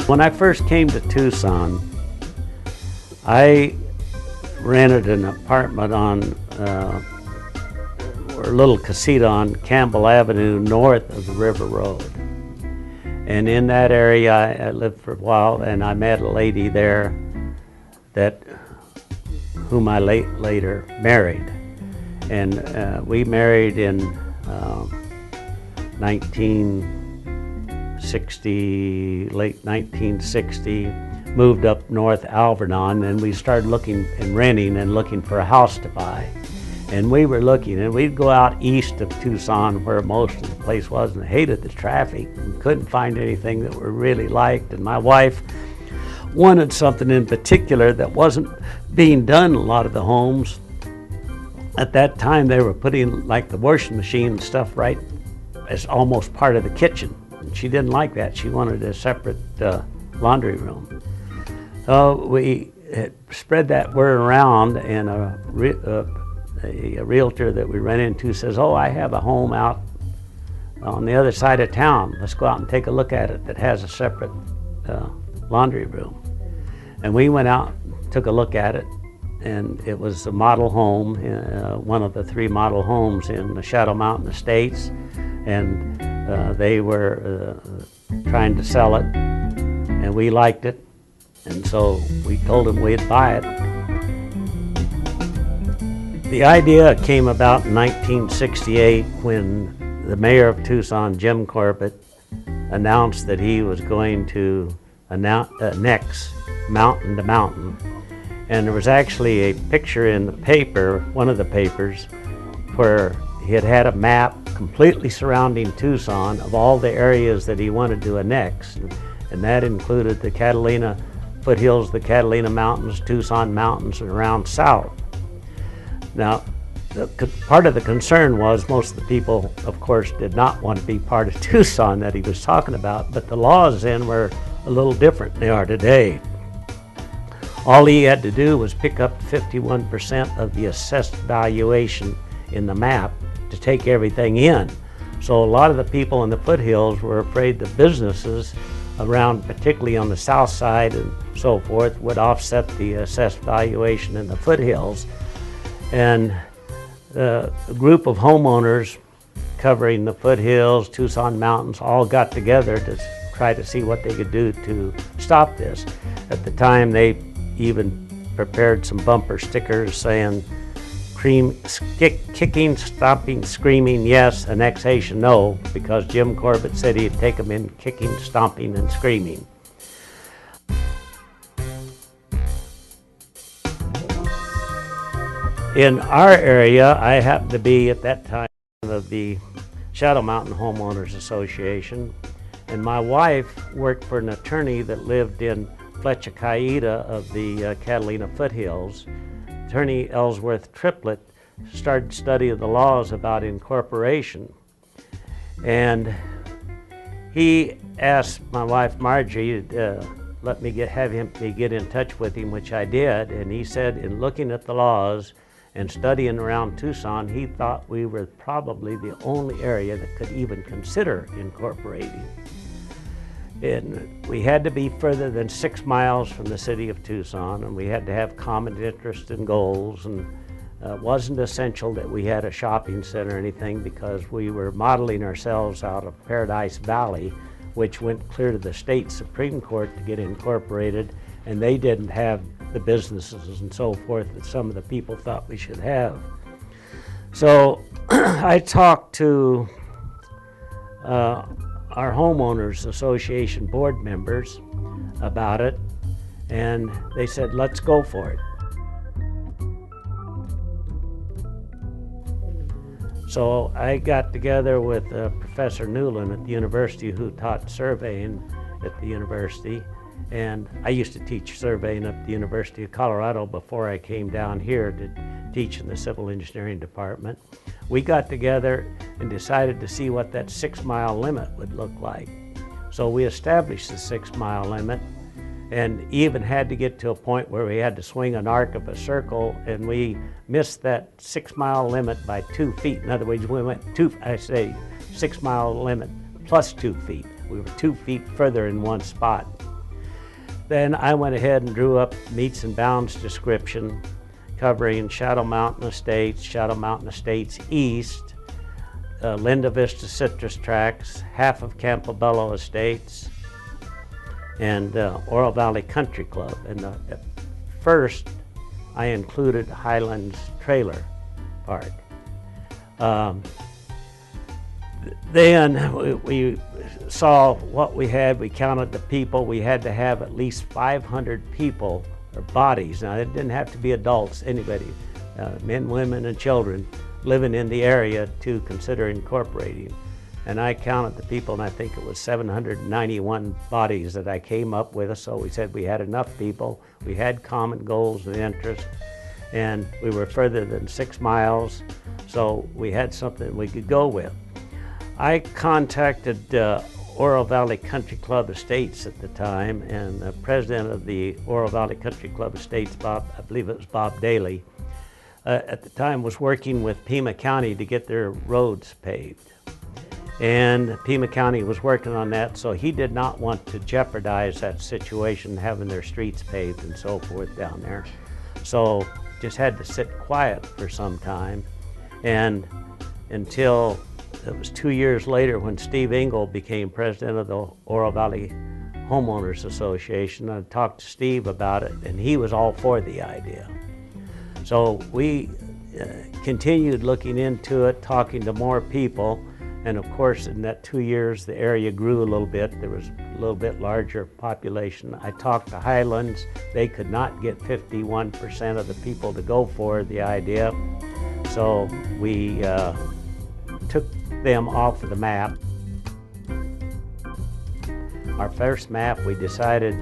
When I first came to Tucson, I rented an apartment on or a little casita on Campbell Avenue north of the River Road. And in that area I lived for a while, and I met a lady there whom I later married. And we married in 1960, late 1960, moved up North Alvernon, and we started looking and renting and looking for a house to buy. And we were looking, and we'd go out east of Tucson where most of the place was, and hated the traffic and couldn't find anything that we really liked. And my wife wanted something in particular that wasn't being done in a lot of the homes. At that time, they were putting like the washing machine and stuff right as almost part of the kitchen. And she didn't like that. She wanted a separate laundry room. So we spread that word around, and a realtor that we ran into says, "Oh, I have a home out on the other side of town. Let's go out and take a look at it that has a separate laundry room." And we went out, took a look at it, and it was a model home, one of the 3 model homes in the Shadow Mountain Estates, and they were trying to sell it, and we liked it, and so we told them we'd buy it. The idea came about in 1968 when the mayor of Tucson, Jim Kriegh, announced that he was going to annex mountain to mountain. And there was actually a picture in the paper, one of the papers, where he had a map completely surrounding Tucson of all the areas that he wanted to annex. And that included the Catalina foothills, the Catalina Mountains, Tucson Mountains, and around south. Now, part of the concern was most of the people, of course, did not want to be part of Tucson that he was talking about, but the laws then were a little different than they are today. All he had to do was pick up 51% of the assessed valuation in the map to take everything in. So a lot of the people in the foothills were afraid the businesses around, particularly on the south side and so forth, would offset the assessed valuation in the foothills. And a group of homeowners covering the foothills, Tucson Mountains, all got together to try to see what they could do to stop this. At the time, they even prepared some bumper stickers saying, kicking, stomping, screaming, yes, annexation, no, because Jim Kriegh said he'd take them in kicking, stomping, and screaming. In our area, I happened to be at that time of the Shadow Mountain Homeowners Association, and my wife worked for an attorney that lived in Flecha Caída of the Catalina foothills. Attorney Ellsworth Triplett started studying the laws about incorporation, and he asked my wife Margie to let me get in touch with him, which I did, and he said in looking at the laws and studying around Tucson, he thought we were probably the only area that could even consider incorporating. And we had to be further than 6 miles from the city of Tucson, and we had to have common interest and goals, and it wasn't essential that we had a shopping center or anything, because we were modeling ourselves out of Paradise Valley, which went clear to the state Supreme Court to get incorporated, and they didn't have the businesses and so forth that some of the people thought we should have. So I talked to our homeowners association board members about it, and they said, let's go for it. So I got together with Professor Newland at the university, who taught surveying at the university, and I used to teach surveying at the University of Colorado before I came down here to teach in the civil engineering department. We got together and decided to see what that 6-mile limit would look like. So we established the 6-mile limit, and even had to get to a point where we had to swing an arc of a circle, and we missed that 6-mile limit by 2 feet. In other words, we went 6-mile limit plus 2 feet. We were 2 feet further in one spot. Then I went ahead and drew up meets and bounds description covering Shadow Mountain Estates East, Linda Vista Citrus Tracts, half of Campobello Estates, and Oro Valley Country Club. And at first, I included Highlands Trailer Park. Then we saw what we had. We counted the people. We had to have at least 500 people or bodies. Now, it didn't have to be adults, anybody, men, women, and children living in the area to consider incorporating. And I counted the people, and I think it was 791 bodies that I came up with. So we said we had enough people, we had common goals and interests, and we were further than 6 miles, so we had something we could go with. I contacted Oro Valley Country Club Estates at the time, and the president of the Oro Valley Country Club Estates, I believe it was Bob Daly, at the time was working with Pima County to get their roads paved. And Pima County was working on that, so he did not want to jeopardize that situation, having their streets paved and so forth down there. So just had to sit quiet for some time, and until it was 2 years later when Steve Engel became president of the Oro Valley Homeowners Association. I talked to Steve about it, and he was all for the idea. So we continued looking into it, talking to more people, and of course in that 2 years the area grew a little bit. There was a little bit larger population. I talked to Highlands. They could not get 51% of the people to go for the idea, so we took them off of the map. Our first map, we decided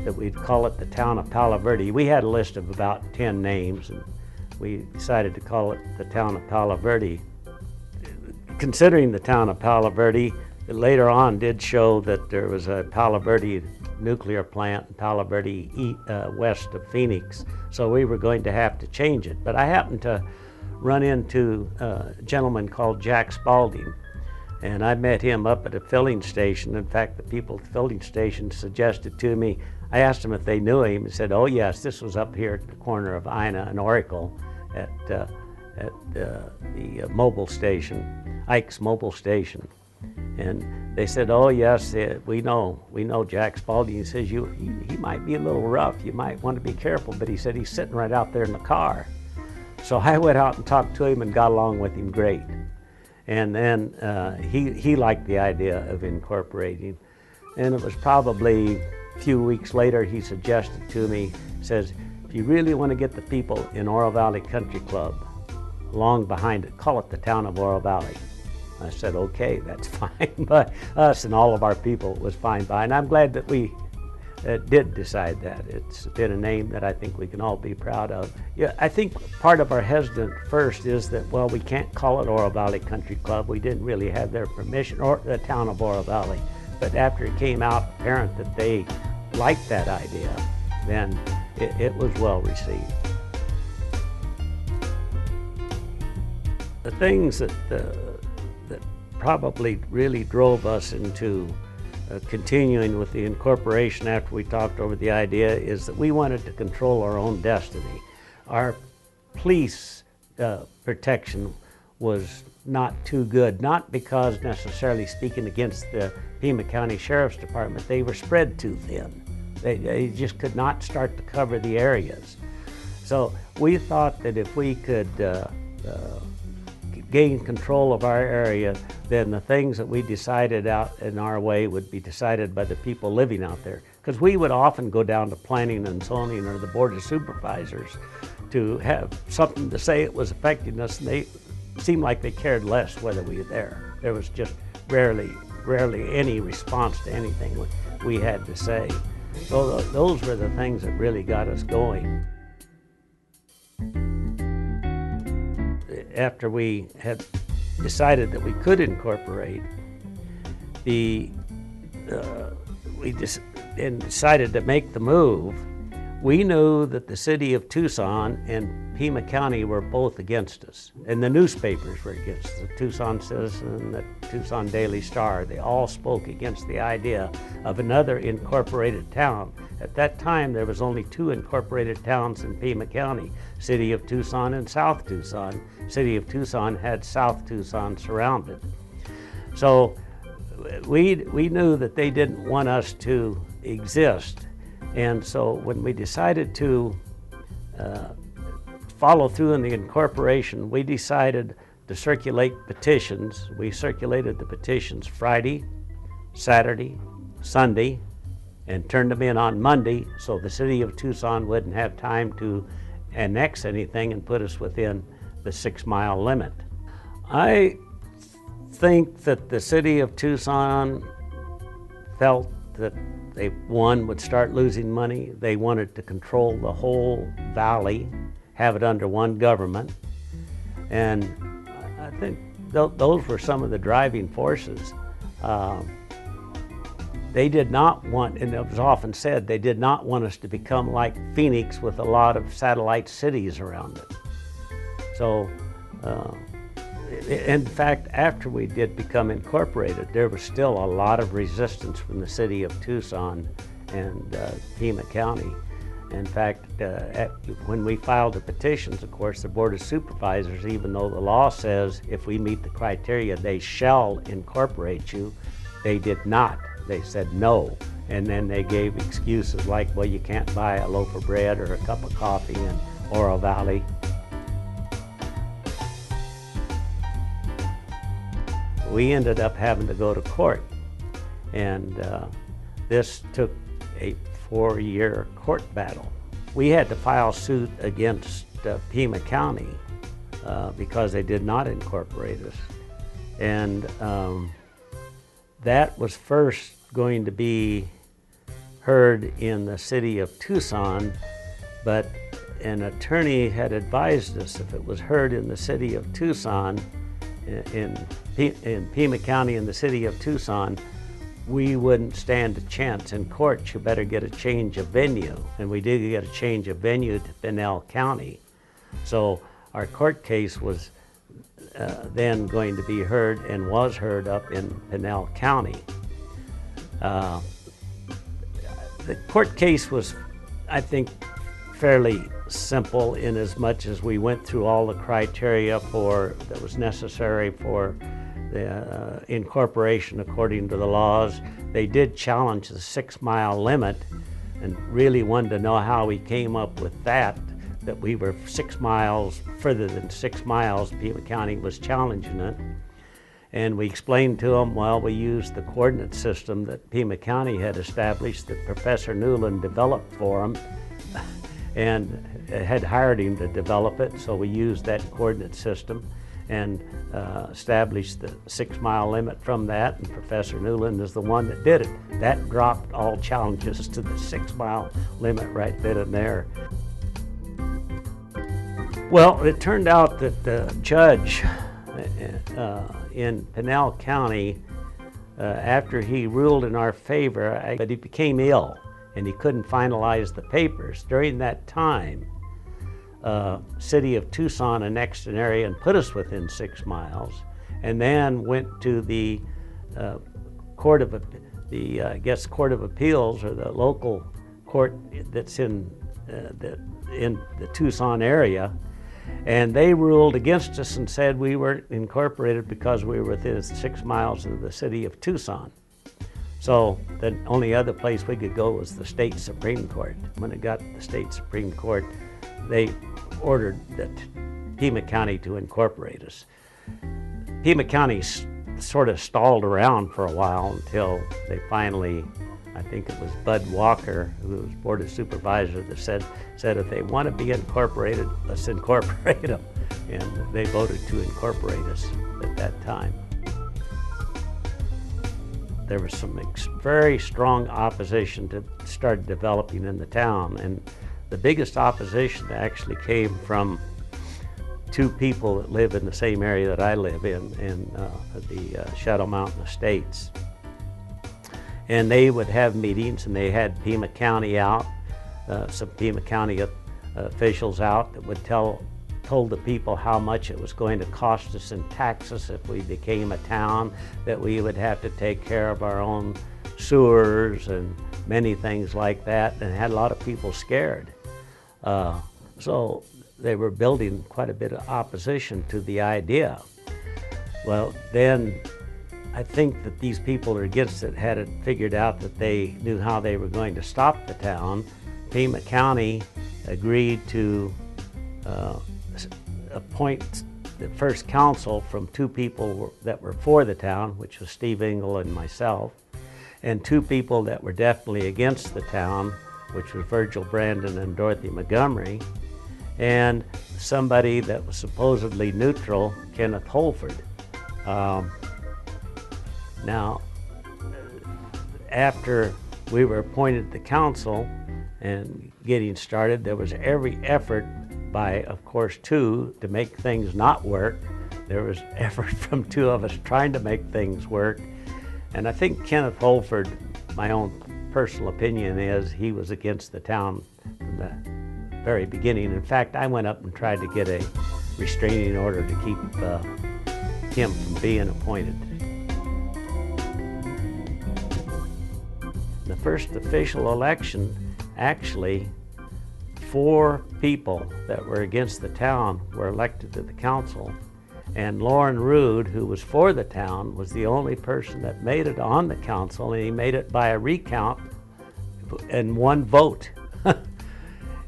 that we'd call it the town of Palo Verde. We had a list of about 10 names, and we decided to call it the town of Palo Verde. Considering the town of Palo Verde, it later on did show that there was a Palo Verde nuclear plant in Palo Verde west of Phoenix, so we were going to have to change it. But I happened to run into a gentleman called Jack Spalding, and I met him up at a filling station. In fact, the people at the filling station suggested to me, I asked them if they knew him, and said, oh yes, this was up here at the corner of Ina and Oracle at the mobile station, Ike's mobile station. And they said, oh yes, we know Jack Spalding. He says, he might be a little rough, you might want to be careful, but he said he's sitting right out there in the car. So I went out and talked to him and got along with him great. And then he liked the idea of incorporating. And it was probably a few weeks later he suggested to me, says, if you really want to get the people in Oro Valley Country Club along behind it, call it the town of Oro Valley. I said, okay, that's fine. But us and all of our people was fine by. And I'm glad that we did decide that. It's been a name that I think we can all be proud of. Yeah, I think part of our hesitance first is that, well, we can't call it Oro Valley Country Club. We didn't really have their permission, or the town of Oro Valley. But after it came out apparent that they liked that idea, then it was well received. The things that probably really drove us into continuing with the incorporation after we talked over the idea is that we wanted to control our own destiny. Our police protection was not too good, not because necessarily speaking against the Pima County Sheriff's Department. They were spread too thin. They just could not start to cover the areas. So we thought that if we could gain control of our area, then the things that we decided out in our way would be decided by the people living out there. Because we would often go down to planning and zoning or the board of supervisors to have something to say it was affecting us, and they seemed like they cared less whether we were there. There was just rarely any response to anything we had to say. So those were the things that really got us going. After we had decided that we could incorporate, we decided to make the move. We knew that the city of Tucson and Pima County were both against us, and the newspapers were against us. The Tucson Citizen and the Tucson Daily Star, they all spoke against the idea of another incorporated town At that time, there was only 2 incorporated towns in Pima County, City of Tucson and South Tucson. City of Tucson had South Tucson surrounded. So we knew that they didn't want us to exist. And so when we decided to follow through in the incorporation, we decided to circulate petitions. We circulated the petitions Friday, Saturday, Sunday, and turned them in on Monday so the City of Tucson wouldn't have time to annex anything and put us within the 6-mile limit. I think that the City of Tucson felt that they, one, would start losing money. They wanted to control the whole valley, have it under one government, and I think those were some of the driving forces. They did not want, and it was often said, they did not want us to become like Phoenix with a lot of satellite cities around it. So, in fact, after we did become incorporated, there was still a lot of resistance from the City of Tucson and Pima County. In fact, when we filed the petitions, of course, the Board of Supervisors, even though the law says if we meet the criteria, they shall incorporate you, they did not. They said no, and then they gave excuses like, well, you can't buy a loaf of bread or a cup of coffee in Oro Valley. We ended up having to go to court, and this took a 4-year court battle. We had to file suit against Pima County because they did not incorporate us, and that was first going to be heard in the City of Tucson, but an attorney had advised us if it was heard in the City of Tucson, in Pima County in the City of Tucson, we wouldn't stand a chance in court. You better get a change of venue. And we did get a change of venue to Pinal County. So our court case was then going to be heard and was heard up in Pinal County. The court case was, I think, fairly simple in as much as we went through all the criteria that was necessary for the incorporation according to the laws. They did challenge the 6-mile limit and really wanted to know how we came up with that we were 6 miles, further than 6 miles, Pima County was challenging it. And we explained to them, well, we used the coordinate system that Pima County had established that Professor Newland developed for them and had hired him to develop it, so we used that coordinate system and established the 6-mile limit from that, and Professor Newland is the one that did it. That dropped all challenges to the 6-mile limit right then and there. Well, it turned out that the judge in Pinal County, after he ruled in our favor, but he became ill and he couldn't finalize the papers. During that time, City of Tucson annexed an area and put us within 6 miles, and then went to the Court of Appeals, or the local court that's in the Tucson area, and they ruled against us and said we were incorporated because we were within 6 miles of the City of Tucson. So the only other place we could go was the state Supreme Court. When it got to the state Supreme Court, they ordered that Pima County to incorporate us. Pima County sort of stalled around for a while until they finally, I think it was Bud Walker, who was Board of Supervisors, that said if they want to be incorporated, let's incorporate them. And they voted to incorporate us at that time. There was some very strong opposition to start developing in the town, and the biggest opposition actually came from 2 people that live in the same area that I live in the Shadow Mountain Estates. And they would have meetings, and they had Pima County out, some Pima County officials out that would told the people how much it was going to cost us in taxes if we became a town, that we would have to take care of our own sewers and many things like that, and had a lot of people scared. So they were building quite a bit of opposition to the idea. Well, then I think that these people are against it had it figured out that they knew how they were going to stop the town. Pima County agreed to appoint the first council from 2 people that were for the town, which was Steve Engel and myself, and 2 people that were definitely against the town, which was Virgil Brandon and Dorothy Montgomery, and somebody that was supposedly neutral, Kenneth Holford. Now, after we were appointed to the council and getting started, there was every effort by, of course, 2 to make things not work. There was effort from 2 of us trying to make things work. And I think Kenneth Holford, my own personal opinion is, he was against the town from the very beginning. In fact, I went up and tried to get a restraining order to keep him from being appointed. The first official election, actually, 4 people that were against the town were elected to the council, and Loren Rood, who was for the town, was the only person that made it on the council, and he made it by a recount and 1 vote.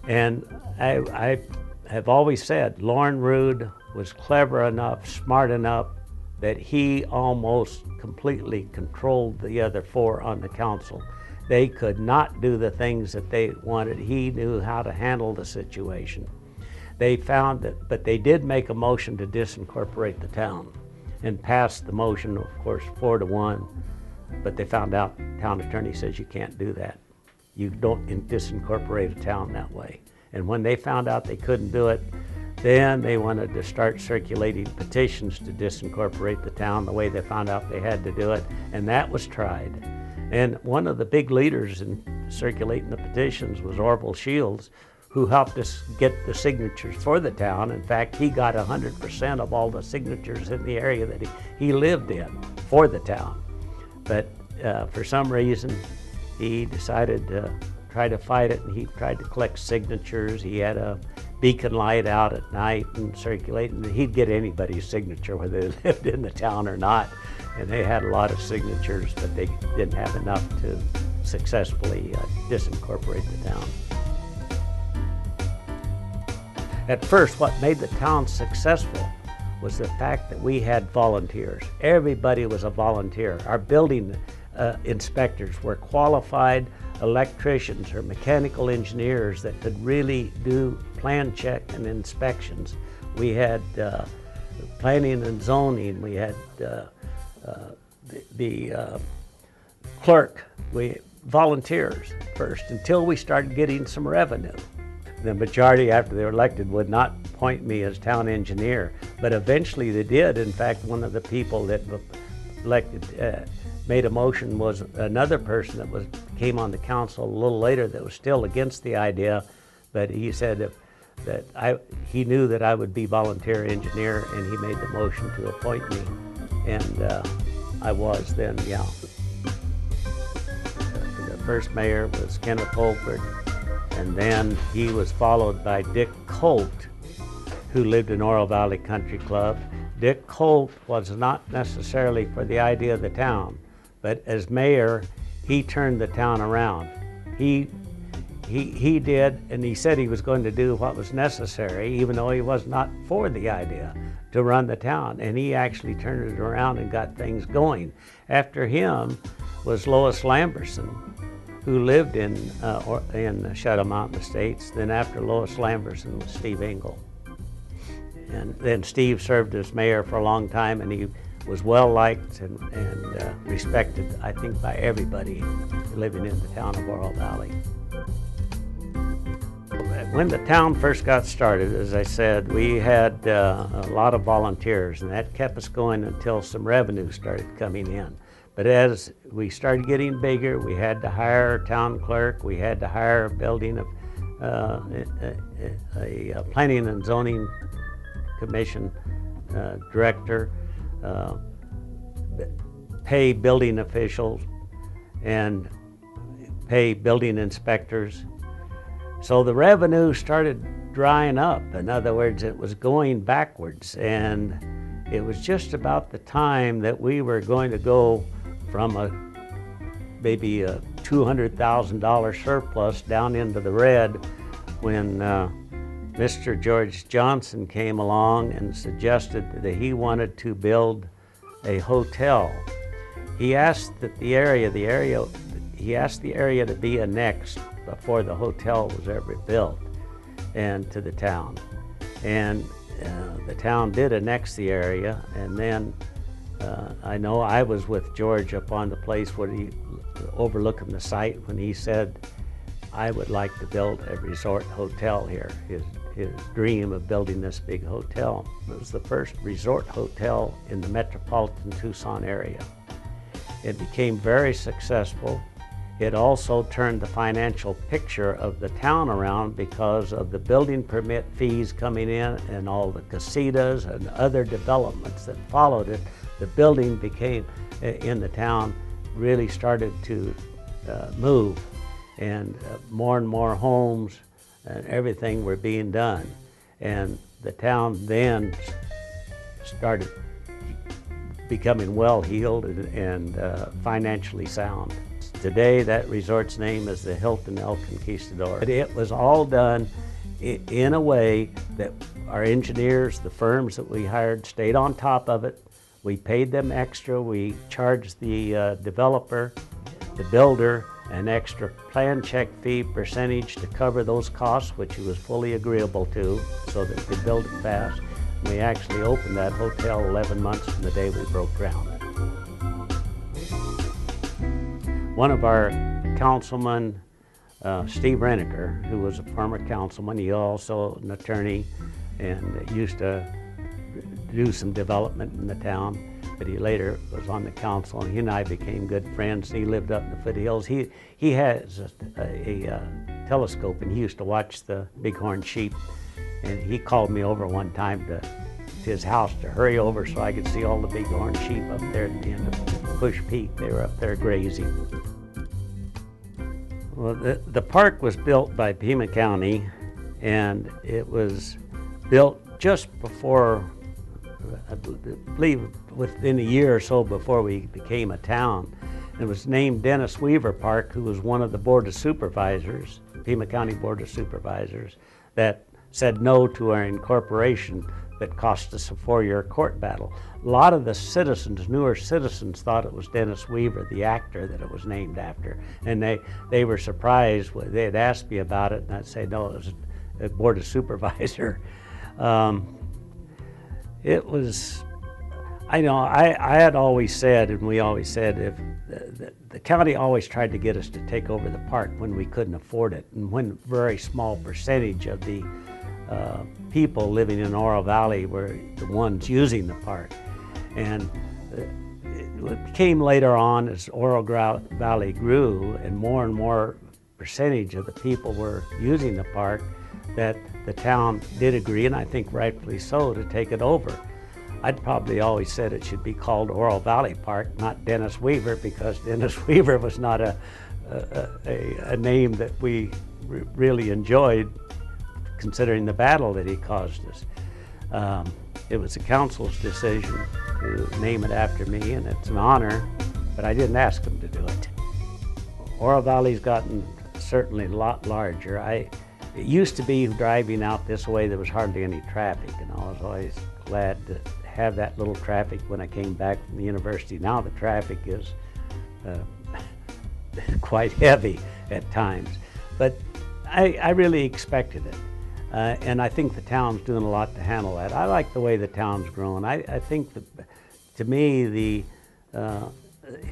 And I have always said Loren Rood was clever enough, smart enough, that he almost completely controlled the other 4 on the council. They could not do the things that they wanted. He knew how to handle the situation. They found that, but they did make a motion to disincorporate the town and passed the motion, of course, 4-1. But they found out, the town attorney says you can't do that. You don't disincorporate a town that way. And when they found out they couldn't do it, then they wanted to start circulating petitions to disincorporate the town the way they found out they had to do it, and that was tried. And one of the big leaders in circulating the petitions was Orville Shields, who helped us get the signatures for the town. In fact, he got 100% of all the signatures in the area that he lived in for the town. But for some reason, he decided to try to fight it, and he tried to collect signatures. He had a beacon light out at night and circulate, and he'd get anybody's signature, whether they lived in the town or not. And they had a lot of signatures, but they didn't have enough to successfully disincorporate the town. At first, what made the town successful was the fact that we had volunteers. Everybody was a volunteer. Our building inspectors were qualified electricians or mechanical engineers that could really do plan check and inspections. We had planning and zoning. We had the clerk. We volunteers first until we started getting some revenue. The majority, after they were elected, would not appoint me as town engineer, but eventually they did. In fact, one of the people that elected made a motion was another person that came on the council a little later that was still against the idea, but he said he knew that I would be volunteer engineer, and he made the motion to appoint me, and I was then, yeah. The first mayor was Kenneth Holford, and then he was followed by Dick Colt, who lived in Oro Valley Country Club. Dick Colt was not necessarily for the idea of the town, but as mayor, he turned the town around. He did, and he said he was going to do what was necessary, even though he was not for the idea, to run the town. And he actually turned it around and got things going. After him was Lois Lamberson, who lived in Shadow Mountain Estates. Then after Lois Lamberson was Steve Engel. And then Steve served as mayor for a long time, and he was well liked and respected, I think, by everybody living in the town of Oro Valley. When the town first got started, as I said, we had a lot of volunteers, and that kept us going until some revenue started coming in. But as we started getting bigger, we had to hire a town clerk, we had to hire a building of a planning and zoning commission director, pay building officials, and pay building inspectors. So the revenue started drying up. In other words, it was going backwards, and it was just about the time that we were going to go from maybe a $200,000 surplus down into the red when Mr. George Johnson came along and suggested that he wanted to build a hotel. He asked that the area to be annexed before the hotel was ever built and to the town. And the town did annex the area, and then I know I was with George up on the place where he overlooking the site when he said, I would like to build a resort hotel here. His dream of building this big hotel. It was the first resort hotel in the metropolitan Tucson area. It became very successful. It also turned the financial picture of the town around because of the building permit fees coming in and all the casitas and other developments that followed it. The building became, in the town, really started to move, and more homes and everything were being done. And the town then started becoming well-heeled and financially sound. Today, that resort's name is the Hilton El Conquistador. But it was all done in a way that our engineers, the firms that we hired, stayed on top of it. We paid them extra. We charged the developer, the builder, an extra plan check fee percentage to cover those costs, which he was fully agreeable to, so that they build it fast. And we actually opened that hotel 11 months from the day we broke ground. One of our councilmen, Steve Reniker, who was a former councilman, he also an attorney and used to do some development in the town, but he later was on the council, and he and I became good friends. He lived up in the foothills. He has a telescope, and he used to watch the bighorn sheep, and he called me over one time to his house to hurry over so I could see all the bighorn sheep up there at the end of Push Peak. They were up there grazing. Well, the park was built by Pima County, and it was built just before, I believe within a year or so before we became a town. It was named Dennis Weaver Park, who was one of the Board of Supervisors, Pima County Board of Supervisors, that said no to our incorporation that cost us a 4-year court battle. A lot of the citizens, newer citizens, thought it was Dennis Weaver, the actor, that it was named after. And they were surprised. They had asked me about it, and I'd say, no, it was a Board of Supervisor. It was, I know, I had always said, and we always said, if the county always tried to get us to take over the park when we couldn't afford it, and when a very small percentage of the people living in Oro Valley were the ones using the park. And it came later on as Oro Valley grew and more percentage of the people were using the park, that the town did agree, and I think rightfully so, to take it over. I'd probably always said it should be called Oro Valley Park, not Dennis Weaver, because Dennis Weaver was not a name that we really enjoyed, considering the battle that he caused us. It was the council's decision to name it after me, and it's an honor, but I didn't ask them to do it. Oro Valley's gotten certainly a lot larger. It used to be driving out this way, there was hardly any traffic, and I was always glad to have that little traffic when I came back from the university. Now the traffic is quite heavy at times, but I really expected it. And I think the town's doing a lot to handle that. I like the way the town's grown. I think that, to me, the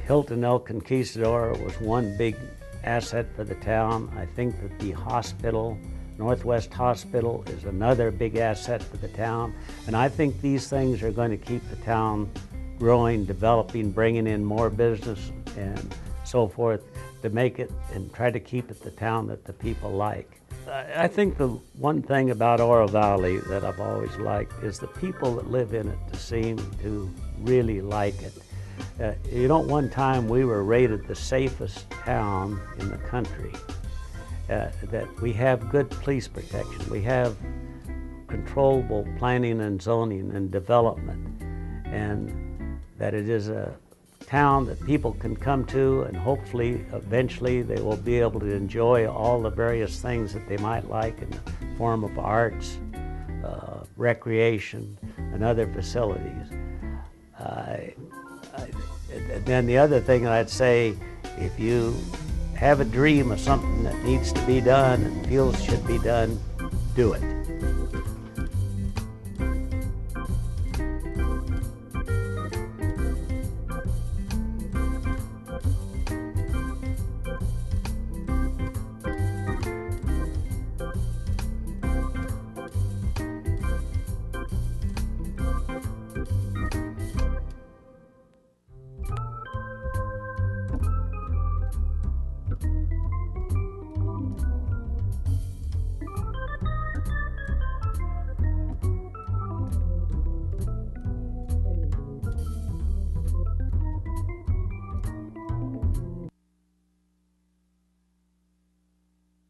Hilton El Conquistador was one big asset for the town. I think that the hospital, Northwest Hospital, is another big asset for the town. And I think these things are going to keep the town growing, developing, bringing in more business and so forth, to make it and try to keep it the town that the people like. I think the one thing about Oro Valley that I've always liked is the people that live in it seem to really like it. One time we were rated the safest town in the country. That we have good police protection. We have controllable planning and zoning and development, and that it is a town that people can come to, and hopefully eventually they will be able to enjoy all the various things that they might like in the form of arts, recreation, and other facilities. And then the other thing I'd say, if you have a dream of something that needs to be done and feels should be done, do it.